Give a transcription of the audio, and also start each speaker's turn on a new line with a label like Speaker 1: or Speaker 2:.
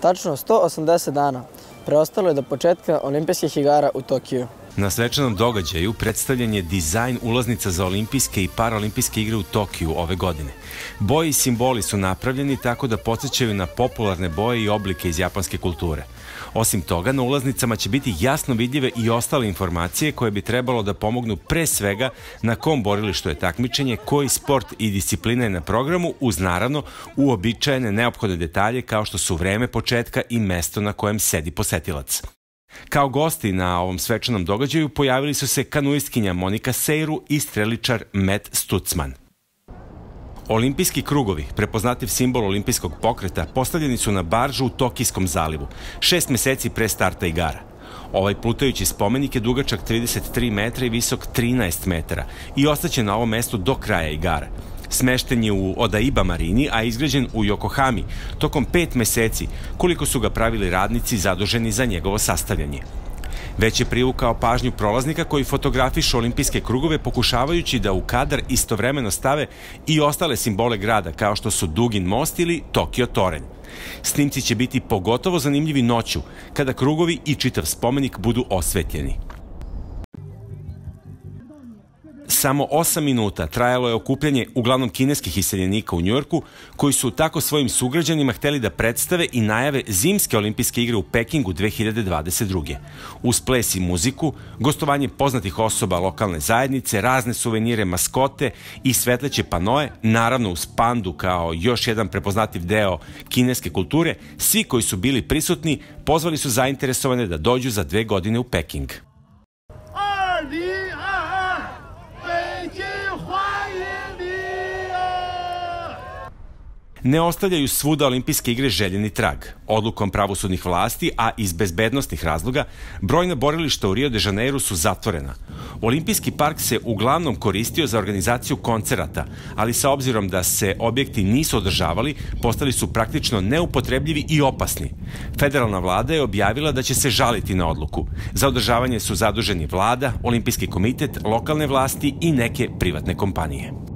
Speaker 1: Tačno 180 dana preostalo je do početka olimpijskih igara u Tokiju.
Speaker 2: Na svečanom događaju predstavljen je dizajn ulaznica za olimpijske i paraolimpijske igre u Tokiju ove godine. Boje i simboli su napravljeni tako da podsjećaju na popularne boje i oblike iz japanske kulture. Osim toga, na ulaznicama će biti jasno vidljive i ostale informacije koje bi trebalo da pomognu pre svega na kom borilištu je takmičenje, koji sport i disciplina je na programu, uz naravno uobičajene neophodne detalje kao što su vreme početka i mesto na kojem sedi posetilac. Kao gosti na ovom svečanom događaju pojavili su se kanuistkinja Monika Seiru i streličar Matt Stutzman. Olimpijski krugovi, prepoznativ simbol olimpijskog pokreta, postavljeni su na baržu u Tokijskom zalivu, 6 meseci pre starta igara. Ovaj plutajući spomenik je dugačak 33 metra i visok 13 metara i ostaće na ovom mestu do kraja igara. Smešten je u Odaiba marini, a izgrađen u Yokohami tokom 5 meseci, koliko su ga pravili radnici zaduženi za njegovo sastavljanje. Već je privukao pažnju prolaznika koji fotografišu olimpijske krugove pokušavajući da u kadar istovremeno stave i ostale simbole grada kao što su Dugin most ili Tokio toranj. Snimci će biti pogotovo zanimljivi noću, kada krugovi i čitav spomenik budu osvetljeni. Samo 8 minuta trajalo je okupljanje uglavnom kineskih iseljenika u Njujorku, koji su tako svojim sugrađanima hteli da predstave i najave zimske olimpijske igre u Pekingu 2022. Uz ples i muziku, gostovanje poznatih osoba lokalne zajednice, razne suvenire, maskote i svetleće panoe, naravno uz pandu kao još jedan prepoznativ deo kineske kulture, svi koji su bili prisutni pozvali su zainteresovane da dođu za 2 godine u Peking. Ne ostavljaju svuda olimpijske igre željeni trag. Odlukom pravosudnih vlasti, a iz bezbednostnih razloga, brojna borilišta u Rio de Janeiru su zatvorena. Olimpijski park se uglavnom koristio za organizaciju koncerata, ali sa obzirom da se objekti nisu održavali, postali su praktično neupotrebljivi i opasni. Federalna vlada je objavila da će se žaliti na odluku. Za održavanje su zaduženi vlada, Olimpijski komitet, lokalne vlasti i neke privatne kompanije.